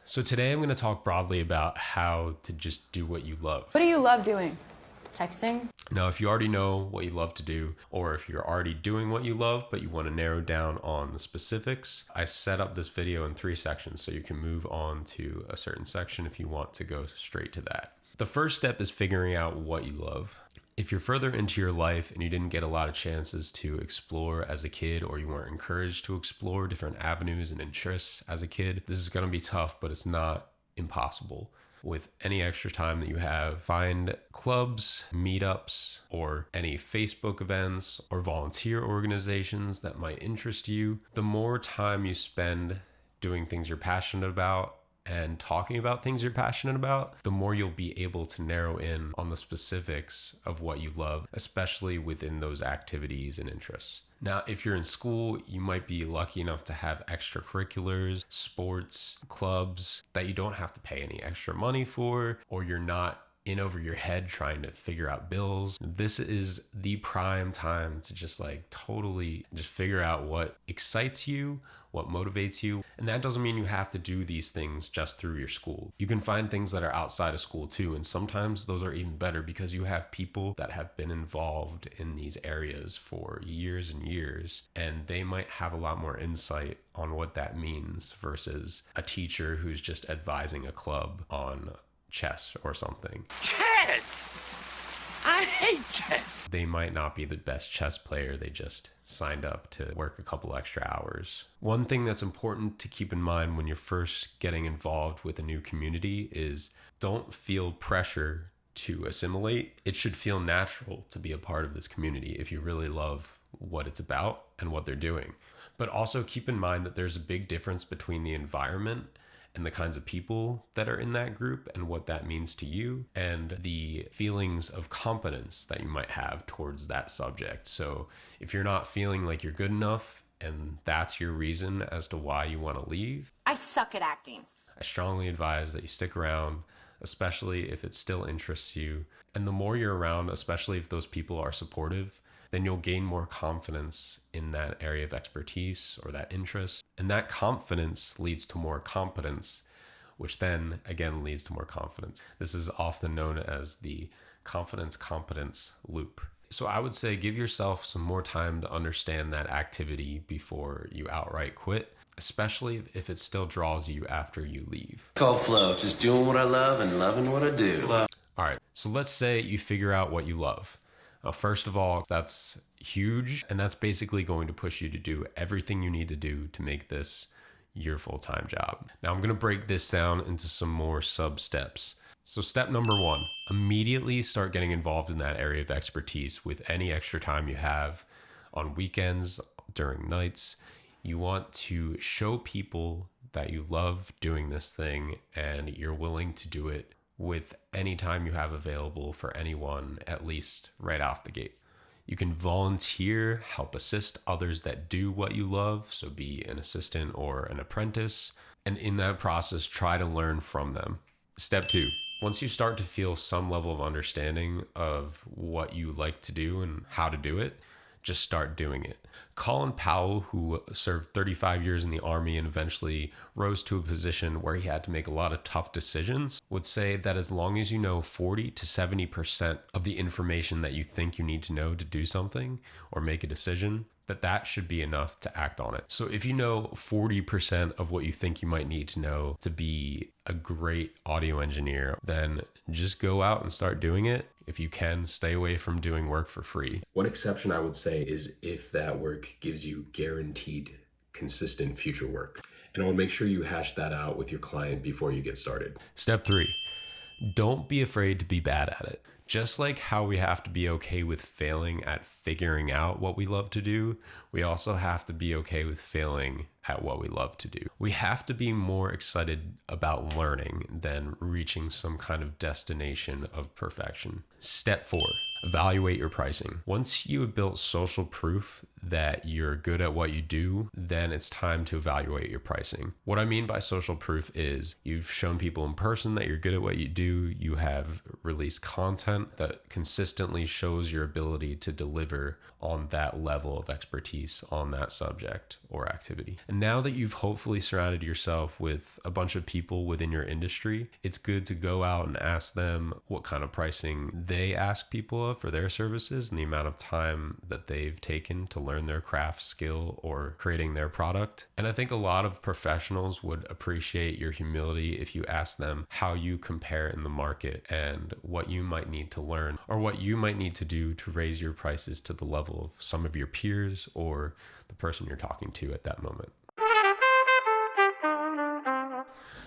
So today I'm going to talk broadly about how to just do what you love. What do you love doing? Texting? Now, if you already know what you love to do, or if you're already doing what you love, but you want to narrow down on the specifics, I set up this video in 3 sections so you can move on to a certain section if you want to go straight to that. The first step is figuring out what you love. If you're further into your life and you didn't get a lot of chances to explore as a kid, or you weren't encouraged to explore different avenues and interests as a kid, this is going to be tough, but it's not impossible. With any extra time that you have, find clubs, meetups, or any Facebook events or volunteer organizations that might interest you. The more time you spend doing things you're passionate about and talking about things you're passionate about, the more you'll be able to narrow in on the specifics of what you love, especially within those activities and interests. Now, if you're in school, you might be lucky enough to have extracurriculars, sports, clubs that you don't have to pay any extra money for, or you're not in over your head trying to figure out bills. This is the prime time to totally figure out what excites you, what motivates you. And that doesn't mean you have to do these things just through your school. You can find things that are outside of school too. And sometimes those are even better because you have people that have been involved in these areas for years and years, and they might have a lot more insight on what that means versus a teacher who's just advising a club on chess or something. Chess! I hate chess! They might not be the best chess player. They just signed up to work a couple extra hours. One thing that's important to keep in mind when you're first getting involved with a new community is don't feel pressure to assimilate. It should feel natural to be a part of this community if you really love what it's about and what they're doing. But also keep in mind that there's a big difference between the environment and the kinds of people that are in that group and what that means to you, and the feelings of competence that you might have towards that subject. So if you're not feeling like you're good enough and that's your reason as to why you want to leave, I suck at acting. I strongly advise that you stick around, especially if it still interests you. And the more you're around, especially if those people are supportive, then you'll gain more confidence in that area of expertise or that interest. And that confidence leads to more competence, which then again leads to more confidence. This is often known as the confidence-competence loop. So I would say give yourself some more time to understand that activity before you outright quit, especially if it still draws you after you leave. Called flow, just doing what I love and loving what I do. All right, so let's say you figure out what you love. First of all, that's huge, and that's basically going to push you to do everything you need to do to make this your full-time job. Now, I'm going to break this down into some more sub-steps. So step number 1, immediately start getting involved in that area of expertise with any extra time you have on weekends, during nights. You want to show people that you love doing this thing and you're willing to do it with any time you have available for anyone, at least right off the gate. You can volunteer, help assist others that do what you love, so be an assistant or an apprentice, and in that process, try to learn from them. Step 2, once you start to feel some level of understanding of what you like to do and how to do it, just start doing it. Colin Powell, who served 35 years in the Army and eventually rose to a position where he had to make a lot of tough decisions, would say that as long as you know 40 to 70% of the information that you think you need to know to do something or make a decision, that should be enough to act on it. So if you know 40% of what you think you might need to know to be a great audio engineer, then just go out and start doing it. If you can, stay away from doing work for free. One exception I would say is if that work gives you guaranteed, consistent future work. And I would make sure you hash that out with your client before you get started. Step 3, don't be afraid to be bad at it. Just like how we have to be okay with failing at figuring out what we love to do, we also have to be okay with failing at what we love to do. We have to be more excited about learning than reaching some kind of destination of perfection. Step 4, evaluate your pricing. Once you have built social proof that you're good at what you do, then it's time to evaluate your pricing. What I mean by social proof is you've shown people in person that you're good at what you do, you have released content that consistently shows your ability to deliver on that level of expertise on that subject or activity. And Now that you've hopefully surrounded yourself with a bunch of people within your industry, it's good to go out and ask them what kind of pricing they ask people of for their services and the amount of time that they've taken to learn their craft skill or creating their product. And I think a lot of professionals would appreciate your humility if you ask them how you compare in the market and what you might need to learn or what you might need to do to raise your prices to the level of some of your peers or the person you're talking to at that moment.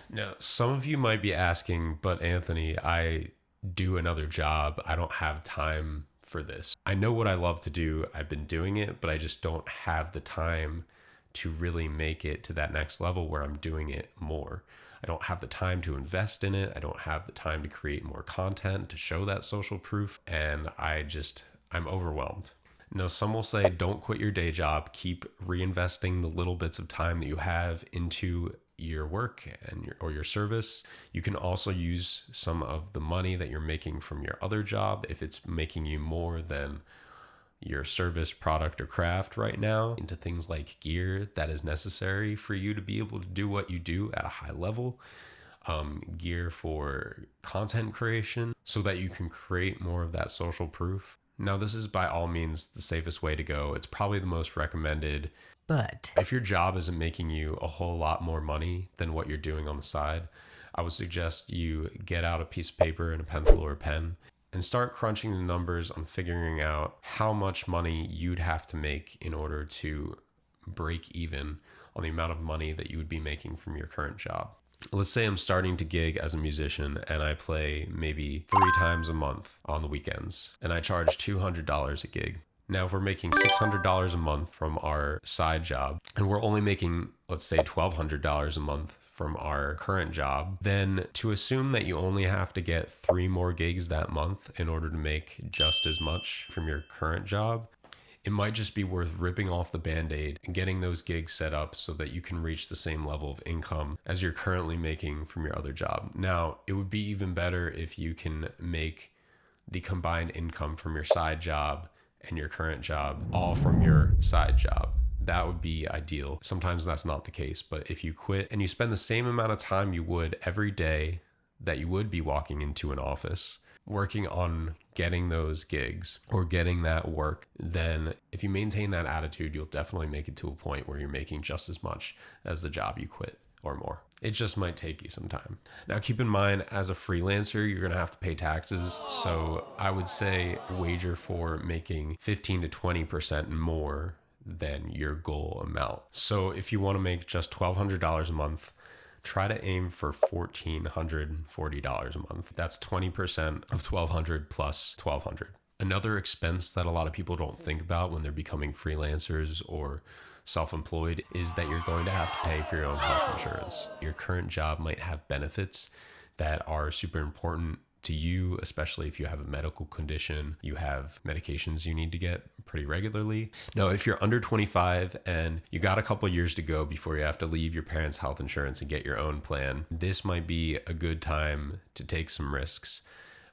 Now, some of you might be asking, but Anthony, I do another job. I don't have time for this. I know what I love to do. I've been doing it, but I just don't have the time to really make it to that next level where I'm doing it more. I don't have the time to invest in it. I don't have the time to create more content to show that social proof. And I'm overwhelmed. Now, some will say, don't quit your day job. Keep reinvesting the little bits of time that you have into your work and your service. You can also use some of the money that you're making from your other job, if it's making you more than your service, product, or craft right now, into things like gear that is necessary for you to be able to do what you do at a high level. Gear for content creation so that you can create more of that social proof. Now, this is by all means the safest way to go. It's probably the most recommended. But if your job isn't making you a whole lot more money than what you're doing on the side, I would suggest you get out a piece of paper and a pencil or a pen and start crunching the numbers on figuring out how much money you'd have to make in order to break even on the amount of money that you would be making from your current job. Let's say I'm starting to gig as a musician and I play maybe 3 times a month on the weekends and I charge $200 a gig. Now, if we're making $600 a month from our side job and we're only making, let's say, $1,200 a month from our current job, then to assume that you only have to get 3 more gigs that month in order to make just as much from your current job, it might just be worth ripping off the Band-Aid and getting those gigs set up so that you can reach the same level of income as you're currently making from your other job. Now, it would be even better if you can make the combined income from your side job and your current job all from your side job. That would be ideal. Sometimes that's not the case, but if you quit and you spend the same amount of time you would every day that you would be walking into an office working on getting those gigs or getting that work, then if you maintain that attitude, you'll definitely make it to a point where you're making just as much as the job you quit or more. It just might take you some time. Now, keep in mind, as a freelancer, you're going to have to pay taxes. So I would say wager for making 15 to 20% more than your goal amount. So if you want to make just $1,200 a month, try to aim for $1,440 a month. That's 20% of $1,200 plus $1,200. Another expense that a lot of people don't think about when they're becoming freelancers or self-employed is that you're going to have to pay for your own health insurance. Your current job might have benefits that are super important to you, especially if you have a medical condition, you have medications you need to get pretty regularly. Now, if you're under 25 and you got a couple years to go before you have to leave your parents' health insurance and get your own plan, this might be a good time to take some risks.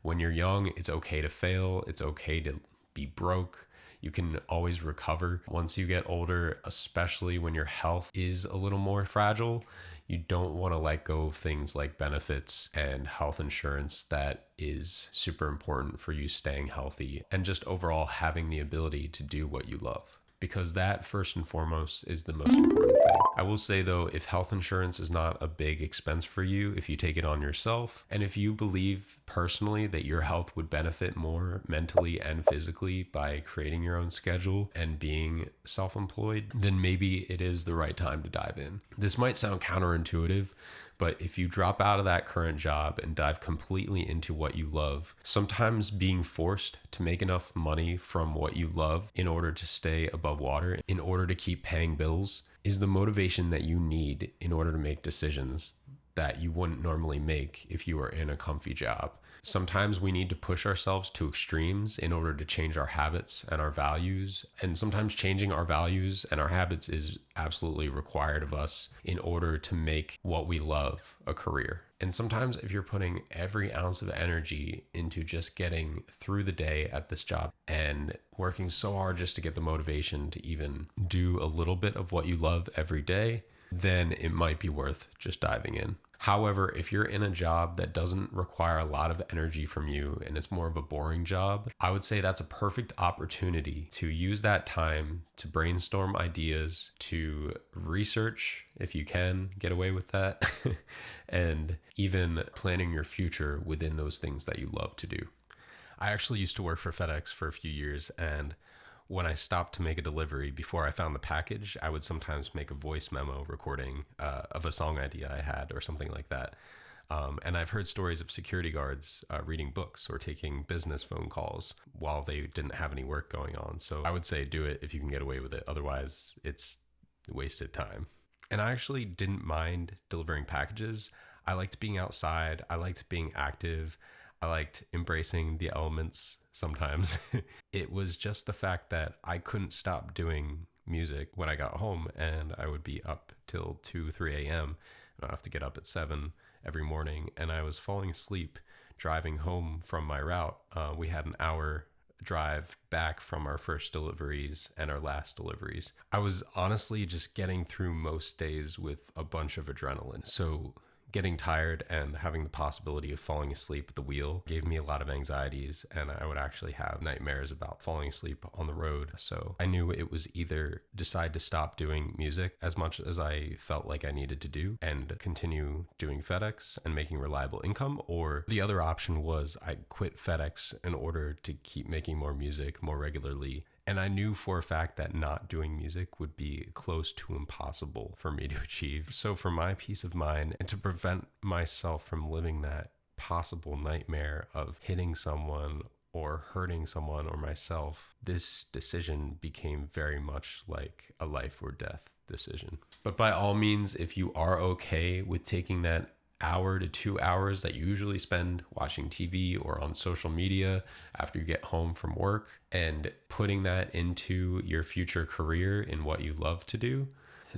When you're young, it's okay to fail. It's okay to be broke. You can always recover. Once you get older, especially when your health is a little more fragile, you don't want to let go of things like benefits and health insurance that is super important for you staying healthy and just overall having the ability to do what you love. Because that, first and foremost, is the most important thing. I will say, though, if health insurance is not a big expense for you, if you take it on yourself, and if you believe personally that your health would benefit more mentally and physically by creating your own schedule and being self-employed, then maybe it is the right time to dive in. This might sound counterintuitive, but if you drop out of that current job and dive completely into what you love, sometimes being forced to make enough money from what you love in order to stay above water, in order to keep paying bills, is the motivation that you need in order to make decisions that you wouldn't normally make if you were in a comfy job. Sometimes we need to push ourselves to extremes in order to change our habits and our values. And sometimes changing our values and our habits is absolutely required of us in order to make what we love a career. And sometimes if you're putting every ounce of energy into just getting through the day at this job and working so hard just to get the motivation to even do a little bit of what you love every day, then it might be worth just diving in. However, if you're in a job that doesn't require a lot of energy from you and it's more of a boring job, I would say that's a perfect opportunity to use that time to brainstorm ideas, to research, if you can get away with that, and even planning your future within those things that you love to do. I actually used to work for FedEx for a few years, and when I stopped to make a delivery, before I found the package, I would sometimes make a voice memo recording of a song idea I had or something like that. And I've heard stories of security guards reading books or taking business phone calls while they didn't have any work going on. So I would say do it if you can get away with it. Otherwise, it's wasted time. And I actually didn't mind delivering packages. I liked being outside. I liked being active. I liked embracing the elements sometimes. It was just the fact that I couldn't stop doing music when I got home, and I would be up till 2, 3 a.m. and I'd have to get up at 7 every morning, and I was falling asleep driving home from my route. We had an hour drive back from our first deliveries and our last deliveries. I was honestly just getting through most days with a bunch of adrenaline. So getting tired and having the possibility of falling asleep at the wheel gave me a lot of anxieties, and I would actually have nightmares about falling asleep on the road. So I knew it was either decide to stop doing music as much as I felt like I needed to do and continue doing FedEx and making reliable income, or the other option was I quit FedEx in order to keep making more music more regularly. And I knew for a fact that not doing music would be close to impossible for me to achieve. So for my peace of mind and to prevent myself from living that possible nightmare of hitting someone or hurting someone or myself, this decision became very much like a life or death decision. But by all means, if you are okay with taking that hour to 2 hours that you usually spend watching TV or on social media after you get home from work and putting that into your future career in what you love to do,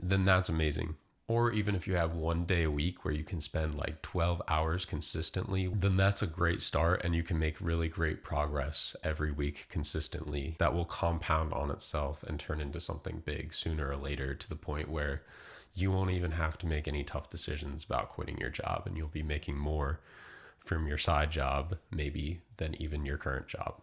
then that's amazing. Or even if you have 1 day a week where you can spend like 12 hours consistently, then that's a great start, and you can make really great progress every week consistently that will compound on itself and turn into something big sooner or later, to the point where you won't even have to make any tough decisions about quitting your job, and you'll be making more from your side job maybe than even your current job.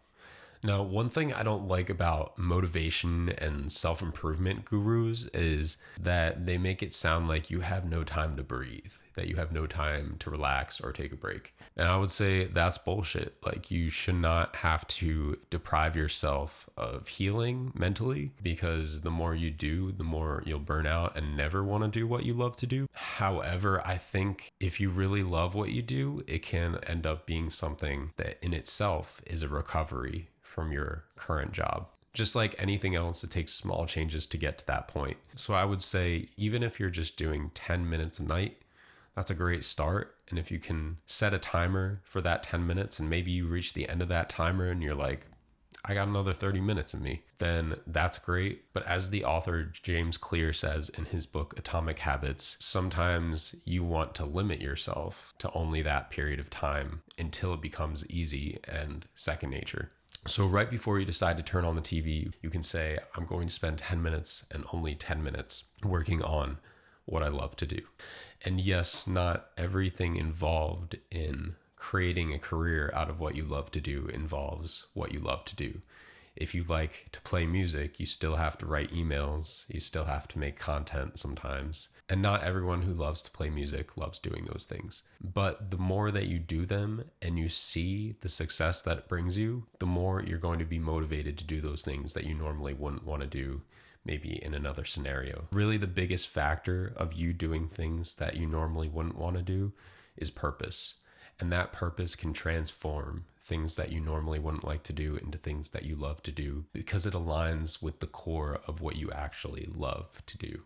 Now, one thing I don't like about motivation and self-improvement gurus is that they make it sound like you have no time to breathe, that you have no time to relax or take a break. And I would say that's bullshit. Like, you should not have to deprive yourself of healing mentally, because the more you do, the more you'll burn out and never want to do what you love to do. However, I think if you really love what you do, it can end up being something that in itself is a recovery from your current job. Just like anything else, it takes small changes to get to that point. So I would say, even if you're just doing 10 minutes a night, that's a great start. And if you can set a timer for that 10 minutes and maybe you reach the end of that timer and you're like, I got another 30 minutes in me, then that's great. But as the author James Clear says in his book Atomic Habits, sometimes you want to limit yourself to only that period of time until it becomes easy and second nature. So right before you decide to turn on the TV, you can say, I'm going to spend 10 minutes and only 10 minutes working on what I love to do. And yes, not everything involved in creating a career out of what you love to do involves what you love to do. If you like to play music, you still have to write emails. You still have to make content sometimes. And not everyone who loves to play music loves doing those things. But the more that you do them and you see the success that it brings you, the more you're going to be motivated to do those things that you normally wouldn't want to do maybe in another scenario. Really, the biggest factor of you doing things that you normally wouldn't want to do is purpose. And that purpose can transform things that you normally wouldn't like to do into things that you love to do, because it aligns with the core of what you actually love to do.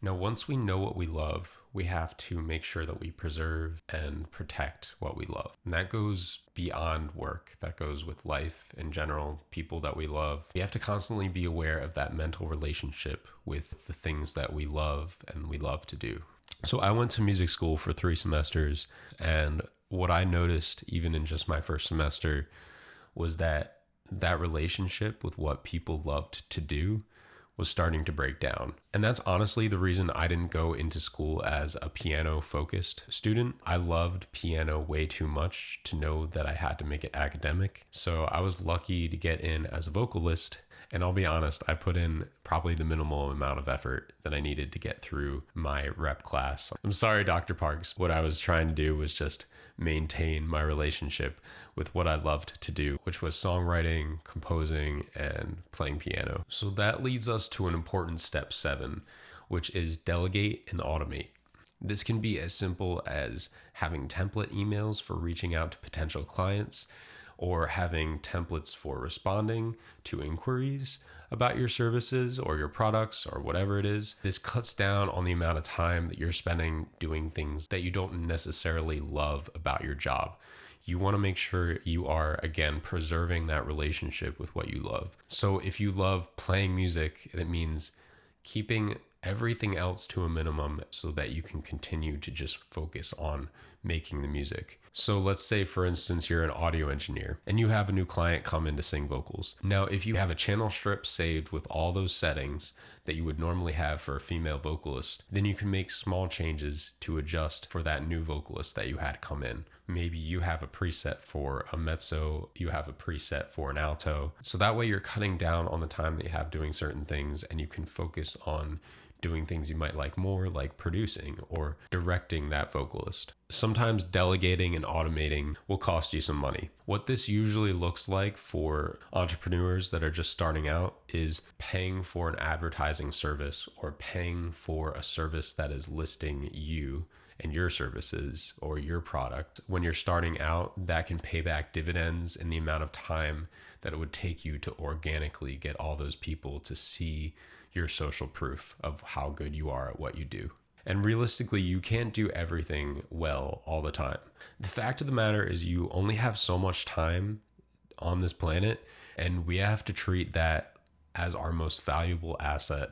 Now, once we know what we love, we have to make sure that we preserve and protect what we love. And that goes beyond work. That goes with life in general, people that we love. We have to constantly be aware of that mental relationship with the things that we love and we love to do. So I went to music school for 3 semesters, and what I noticed even in just my first semester was that relationship with what people loved to do was starting to break down. And that's honestly the reason I didn't go into school as a piano focused student. I loved piano way too much to know that I had to make it academic. So I was lucky to get in as a vocalist. And I'll be honest, I put in probably the minimal amount of effort that I needed to get through my rep class. I'm sorry, Dr. Parks. What I was trying to do was just maintain my relationship with what I loved to do, which was songwriting, composing, and playing piano. So that leads us to an important step 7, which is delegate and automate. This can be as simple as having template emails for reaching out to potential clients, or having templates for responding to inquiries about your services or your products or whatever it is. This cuts down on the amount of time that you're spending doing things that you don't necessarily love about your job. You want to make sure you are, again, preserving that relationship with what you love. So if you love playing music, that means keeping everything else to a minimum so that you can continue to just focus on making the music. So let's say, for instance, you're an audio engineer and you have a new client come in to sing vocals. Now, if you have a channel strip saved with all those settings that you would normally have for a female vocalist, then you can make small changes to adjust for that new vocalist that you had come in. Maybe you have a preset for a mezzo, you have a preset for an alto. So that way you're cutting down on the time that you have doing certain things, and you can focus on doing things you might like more, like producing or directing that vocalist. Sometimes delegating and automating will cost you some money. What this usually looks like for entrepreneurs that are just starting out is paying for an advertising service or paying for a service that is listing you and your services or your product. When you're starting out, that can pay back dividends in the amount of time that it would take you to organically get all those people to see your social proof of how good you are at what you do. And realistically, you can't do everything well all the time. The fact of the matter is you only have so much time on this planet, and we have to treat that as our most valuable asset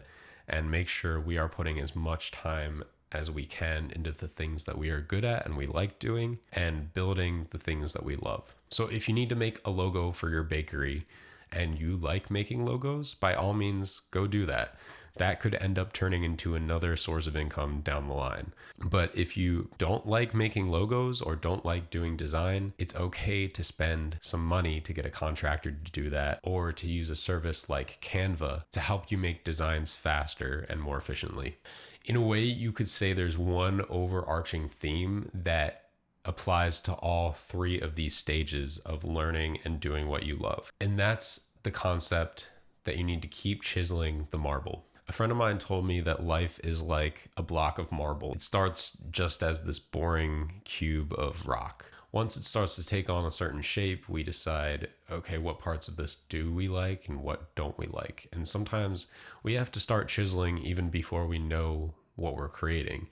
and make sure we are putting as much time as we can into the things that we are good at and we like doing, and building the things that we love. So if you need to make a logo for your bakery and you like making logos, by all means, go do that. That could end up turning into another source of income down the line. But if you don't like making logos or don't like doing design, it's okay to spend some money to get a contractor to do that, or to use a service like Canva to help you make designs faster and more efficiently. In a way, you could say there's one overarching theme that applies to all 3 of these stages of learning and doing what you love. And that's the concept that you need to keep chiseling the marble. A friend of mine told me that life is like a block of marble. It starts just as this boring cube of rock. Once it starts to take on a certain shape, we decide, okay, what parts of this do we like and what don't we like? And sometimes we have to start chiseling even before we know what we're creating.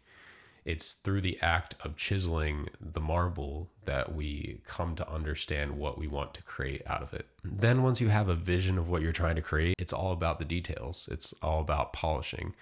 It's through the act of chiseling the marble that we come to understand what we want to create out of it. Then once you have a vision of what you're trying to create, it's all about the details. It's all about polishing.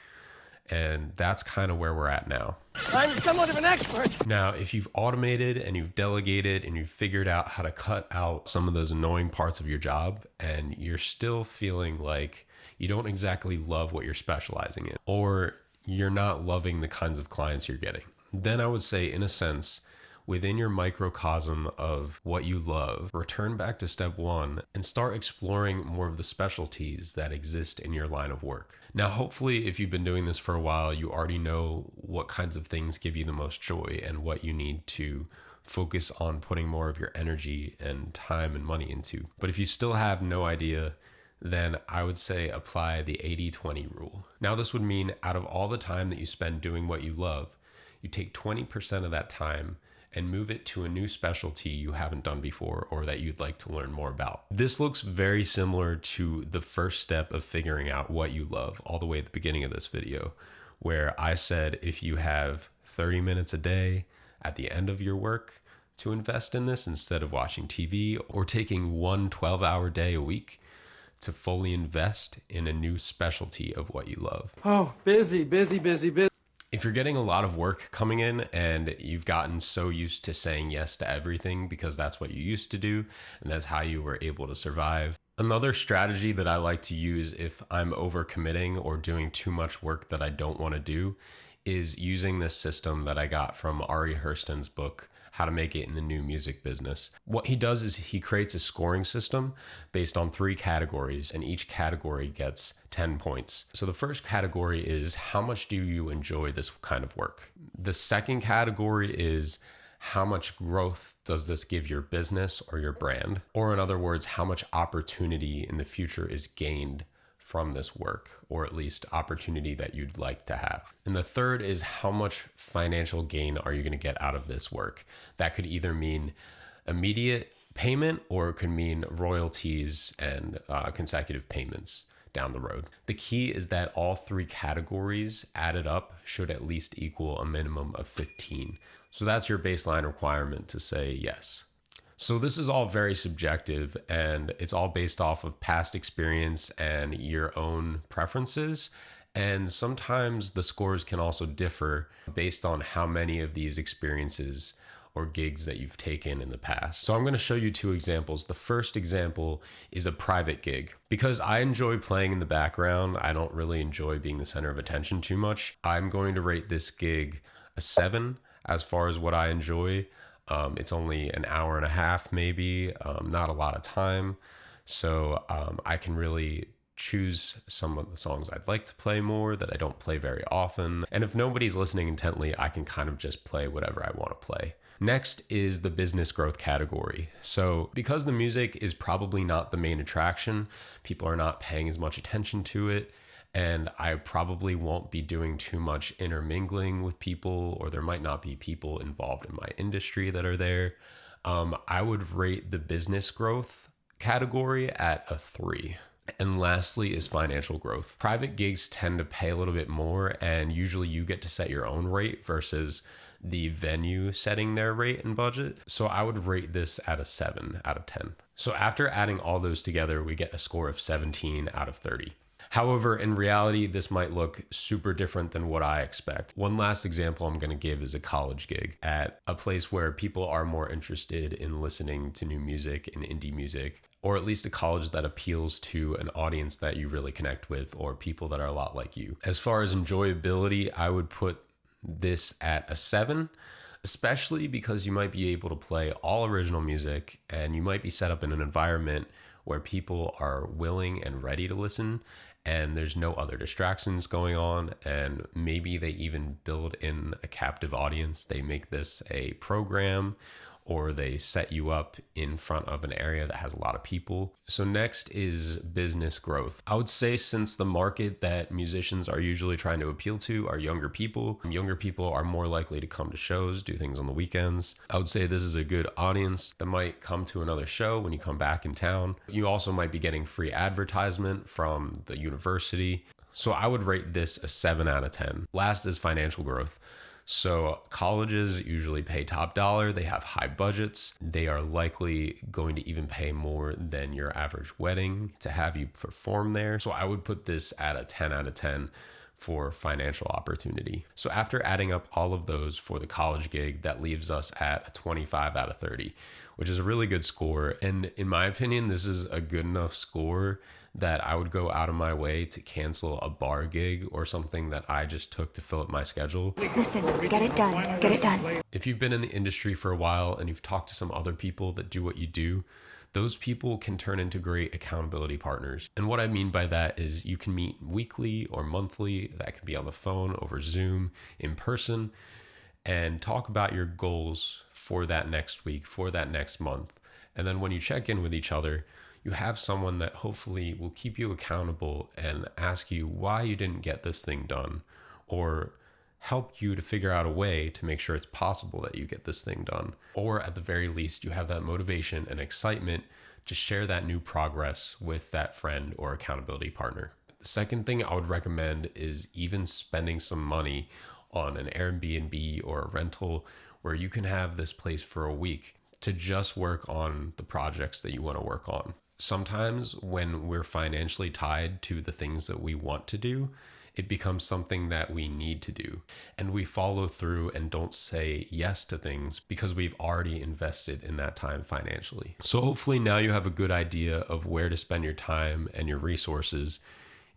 And that's kind of where we're at now. I'm somewhat of an expert. Now, if you've automated and you've delegated and you've figured out how to cut out some of those annoying parts of your job, and you're still feeling like you don't exactly love what you're specializing in, or you're not loving the kinds of clients you're getting, then I would say, in a sense, within your microcosm of what you love, return back to step 1 and start exploring more of the specialties that exist in your line of work. Now, hopefully, if you've been doing this for a while, you already know what kinds of things give you the most joy and what you need to focus on putting more of your energy and time and money into. But if you still have no idea, then I would say apply the 80-20 rule. Now, this would mean out of all the time that you spend doing what you love, you take 20% of that time and move it to a new specialty you haven't done before or that you'd like to learn more about. This looks very similar to the first step of figuring out what you love all the way at the beginning of this video, where I said if you have 30 minutes a day at the end of your work to invest in this instead of watching TV or taking one 12-hour day a week to fully invest in a new specialty of what you love. Oh, busy. If you're getting a lot of work coming in and you've gotten so used to saying yes to everything because that's what you used to do and that's how you were able to survive. Another strategy that I like to use if I'm overcommitting or doing too much work that I don't want to do is using this system that I got from Ari Hurston's book, How to Make It in the New Music Business. What he does is he creates a scoring system based on 3 categories, and each category gets 10 points. So the first category is how much do you enjoy this kind of work? The second category is how much growth does this give your business or your brand? Or in other words, how much opportunity in the future is gained from this work, or at least opportunity that you'd like to have. And the third is how much financial gain are you going to get out of this work? That could either mean immediate payment or it could mean royalties and consecutive payments down the road. The key is that all 3 categories added up should at least equal a minimum of 15. So that's your baseline requirement to say yes. So this is all very subjective and it's all based off of past experience and your own preferences. And sometimes the scores can also differ based on how many of these experiences or gigs that you've taken in the past. So I'm going to show you 2 examples. The first example is a private gig. Because I enjoy playing in the background, I don't really enjoy being the center of attention too much. I'm going to rate this gig a 7 as far as what I enjoy. It's only an hour and a half, maybe, not a lot of time. So I can really choose some of the songs I'd like to play more that I don't play very often. And if nobody's listening intently, I can kind of just play whatever I want to play. Next is the business growth category. So because the music is probably not the main attraction, people are not paying as much attention to it. And I probably won't be doing too much intermingling with people, or there might not be people involved in my industry that are there. I would rate the business growth category at a 3. And lastly is financial growth. Private gigs tend to pay a little bit more, and usually you get to set your own rate versus the venue setting their rate and budget. So I would rate this at a 7 out of 10. So after adding all those together, we get a score of 17 out of 30. However, in reality, this might look super different than what I expect. One last example I'm going to give is a college gig at a place where people are more interested in listening to new music and indie music, or at least a college that appeals to an audience that you really connect with or people that are a lot like you. As far as enjoyability, I would put this at a 7, especially because you might be able to play all original music and you might be set up in an environment where people are willing and ready to listen and there's no other distractions going on, and maybe they even build in a captive audience. They make this a program, or they set you up in front of an area that has a lot of people. So next is business growth. I would say since the market that musicians are usually trying to appeal to are younger people are more likely to come to shows, do things on the weekends. I would say this is a good audience that might come to another show when you come back in town. You also might be getting free advertisement from the university. So I would rate this a 7 out of 10. Last is financial growth. So colleges usually pay top dollar. They have high budgets. They are likely going to even pay more than your average wedding to have you perform there. So I would put this at a 10 out of 10 for financial opportunity. So after adding up all of those for the college gig, that leaves us at a 25 out of 30, which is a really good score. And in my opinion, this is a good enough score that I would go out of my way to cancel a bar gig or something that I just took to fill up my schedule. Listen, get it done. Get it done. If you've been in the industry for a while and you've talked to some other people that do what you do, those people can turn into great accountability partners. And what I mean by that is you can meet weekly or monthly. That could be on the phone, over Zoom, in person, and talk about your goals for that next week, for that next month. And then when you check in with each other, you have someone that hopefully will keep you accountable and ask you why you didn't get this thing done, or help you to figure out a way to make sure it's possible that you get this thing done. Or at the very least, you have that motivation and excitement to share that new progress with that friend or accountability partner. The Second thing I would recommend is even spending some money on an Airbnb or a rental where you can have this place for a week to just work on the projects that you want to work on. Sometimes when we're financially tied to the things that we want to do, it becomes something that we need to do. And we follow through and don't say yes to things because we've already invested in that time financially. So hopefully now you have a good idea of where to spend your time and your resources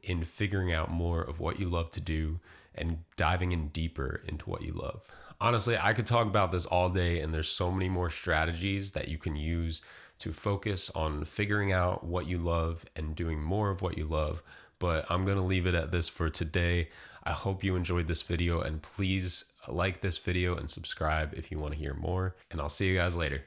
in figuring out more of what you love to do and diving in deeper into what you love. Honestly, I could talk about this all day, and there's so many more strategies that you can use to focus on figuring out what you love and doing more of what you love. But I'm going to leave it at this for today. I hope you enjoyed this video, and please like this video and subscribe if you want to hear more. And I'll see you guys later.